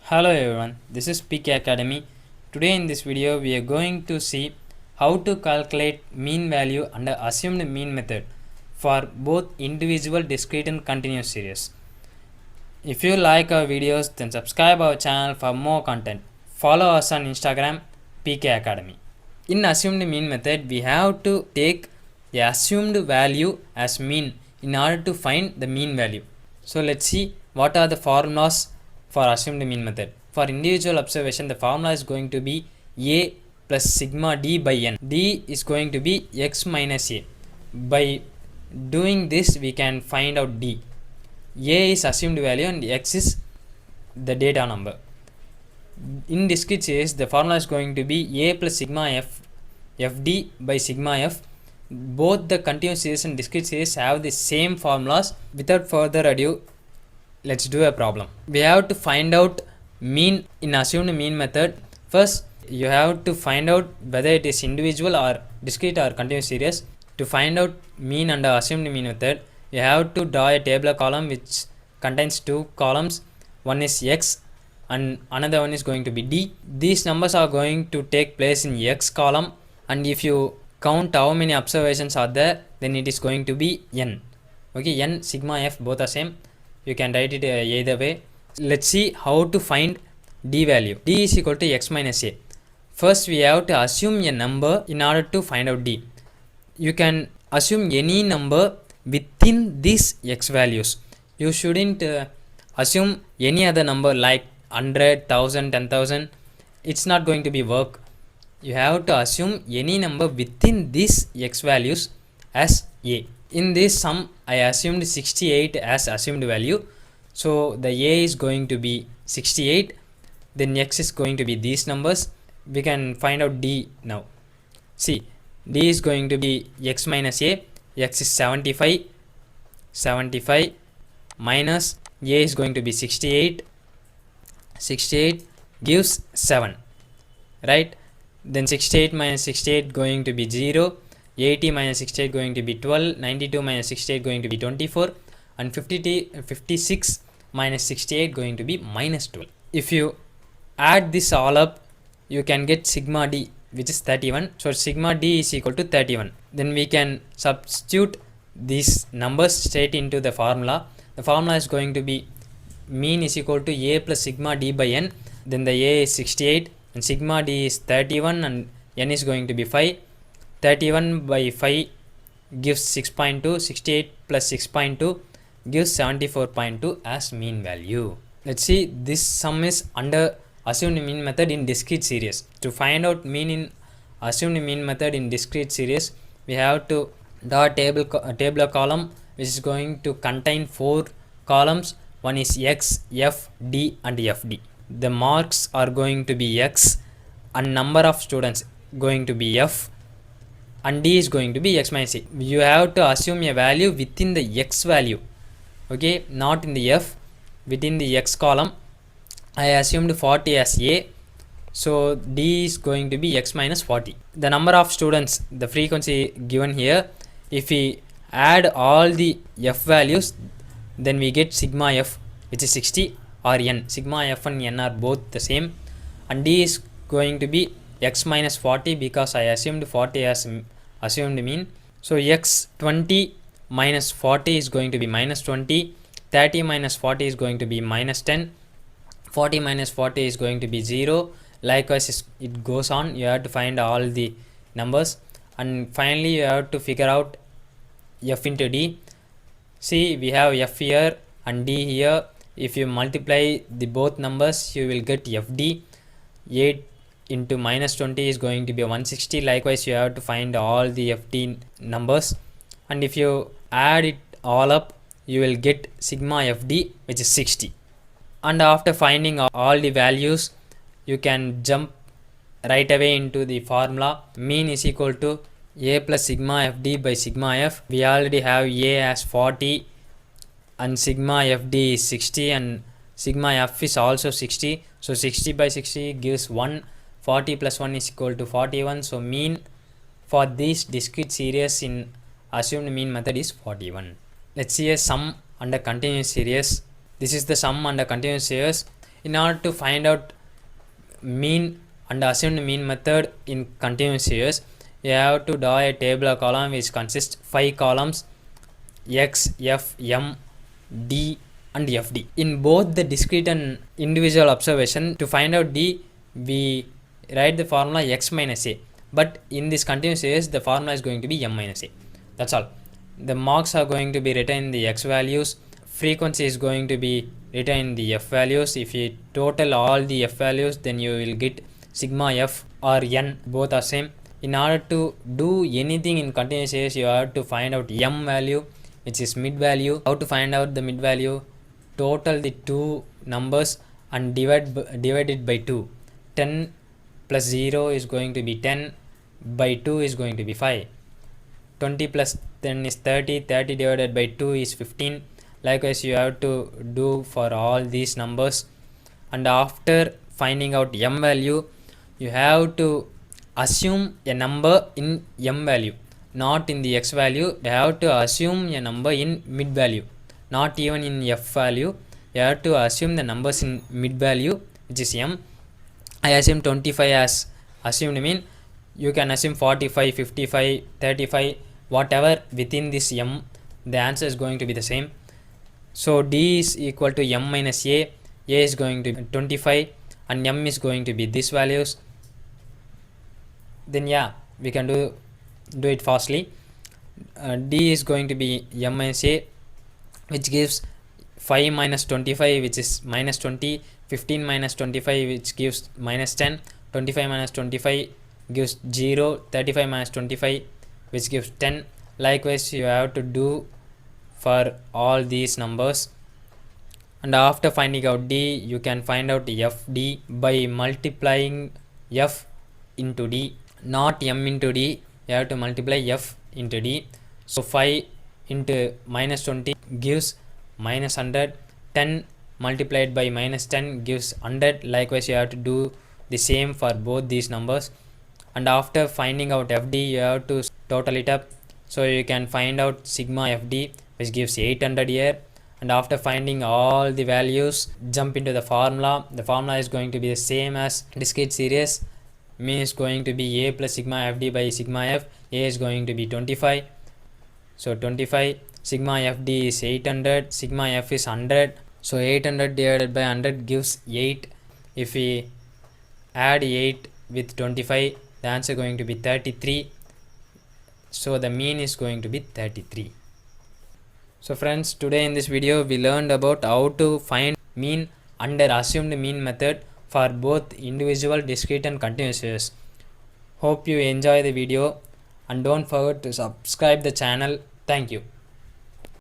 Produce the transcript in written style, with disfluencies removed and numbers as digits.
Hello everyone, this is PK Academy. Today in this video we are going to see how to calculate mean value under assumed mean method for both individual, discrete and continuous series. If you like our videos then subscribe our channel for more content. Follow us on Instagram PK Academy. In assumed mean method we have to take the assumed value as mean in order to find the mean value. So let's see what are the formulas for assumed mean method. For individual observation, the formula is going to be A plus sigma D by N. D is going to be X minus A. By doing this, we can find out D. A is assumed value and X is the data number. In discrete series, the formula is going to be A plus sigma F FD by sigma F. Both the continuous series and discrete series have the same formulas. Without further ado, let's do a problem. We have to find out mean in assumed mean method. First, you have to find out whether it is individual or discrete or continuous series. To find out mean under assumed mean method, you have to draw a tabular column which contains two columns. One is X and another one is going to be D. These numbers are going to take place in X column, and if you count how many observations are there, then it is going to be N. Okay, N, sigma, F both are same. You can write it either way. Let's see how to find D value. D is equal to X minus A. First we have to assume a number in order to find out D. You can assume any number within these X values. You shouldn't assume any other number like 100, 1000, 10,000. It's not going to be work. You have to assume any number within these X values as A. In this sum, I assumed 68 as assumed value. So the A is going to be 68. Then X is going to be these numbers. We can find out D now. See, D is going to be X minus A. X is 75. 75 minus A is going to be 68. 68 gives 7. Right? Then 68 minus 68 going to be 0. 80 minus 68 going to be 12, 92 minus 68 going to be 24, and 56 minus 68 going to be minus 12. If you add this all up, you can get sigma D, which is 31. So sigma D is equal to 31. Then we can substitute these numbers straight into the formula. The formula is going to be mean is equal to A plus sigma D by N. Then the A is 68 and sigma D is 31 and N is going to be 5. 31 by 5 gives 6.2, 68 plus 6.2 gives 74.2 as mean value. Let's see, this sum is under assumed mean method in discrete series. To find out mean in assumed mean method in discrete series, we have to draw a tabular column which is going to contain 4 columns. One is X, F, D and FD. The marks are going to be X and number of students going to be F, and D is going to be X minus A. You have to assume a value within the X value, okay, not in the F. Within the X column, I assumed 40 as A, so D is going to be X minus 40. The number of students, the frequency given here, if we add all the F values, then we get sigma F, which is 60, or N. Sigma F and N are both the same, and D is going to be X minus 40 because I assumed 40 as assumed mean. So X 20 minus 40 is going to be minus 20. 30 minus 40 is going to be minus 10. 40 minus 40 is going to be 0. Likewise, it goes on. You have to find all the numbers, and finally you have to figure out F into D. See, we have F here and D here. If you multiply the both numbers, you will get FD. 8 into minus 20 is going to be 160. Likewise, you have to find all the FD numbers, and if you add it all up, you will get sigma FD, which is 60. And after finding all the values, you can jump right away into the formula. Mean is equal to A plus sigma FD by sigma F. We already have A as 40 and sigma FD is 60 and sigma F is also 60. So 60 by 60 gives 1. 40 plus 1 is equal to 41. So mean for this discrete series in assumed mean method is 41. Let's see a sum under continuous series. This is the sum under continuous series. In order to find out mean and assumed mean method in continuous series, you have to draw a table or column which consists 5 columns x, f, m, d and fd. In both the discrete and individual observation, to find out d, we write the formula x minus a, but in this continuous series the formula is going to be m minus a. That's all. The marks are going to be written in the x values, frequency is going to be written in the f values. If you total all the f values, then you will get sigma f or n, both are same. In order to do anything in continuous series, you have to find out m value, which is mid value. How to find out the mid value? Total the two numbers and divide it by 2. 10 plus 0 is going to be 10, by 2 is going to be 5. 20 plus 10 is 30, 30 divided by 2 is 15. Likewise, you have to do for all these numbers. And after finding out m value, you have to assume a number in m value, not in the x value. You have to assume a number in mid value, not even in f value. You have to assume the numbers in mid value, which is m. I assume 25 as assumed mean. You can assume 45, 55, 35, whatever within this m, the answer is going to be the same. So d is equal to m minus a is going to be 25 and m is going to be these values. Then yeah, we can do it fastly. D is going to be m minus a, which gives 5 minus 25, which is minus 20, 15 minus 25, which gives minus 10, 25 minus 25 gives 0, 35 minus 25, which gives 10. Likewise, you have to do for all these numbers. And after finding out d, you can find out fd by multiplying f into d, not m into d. You have to multiply f into d. So 5 into minus 20 gives minus 100. 10 multiplied by minus 10 gives 100. Likewise, you have to do the same for both these numbers. And after finding out fd, you have to total it up. So you can find out sigma fd, which gives 800 here. And after finding all the values, jump into the formula. The formula is going to be the same as discrete series. Mean is going to be a plus sigma fd by sigma f. A is going to be 25. So 25, sigma fd is 800, sigma f is 100. So 800 divided by 100 gives 8. If we add 8 with 25, the answer is going to be 33. So the mean is going to be 33. So friends, today in this video we learned about how to find mean under assumed mean method for both individual, discrete and continuous series. Hope you enjoy the video and don't forget to subscribe the channel. Thank you.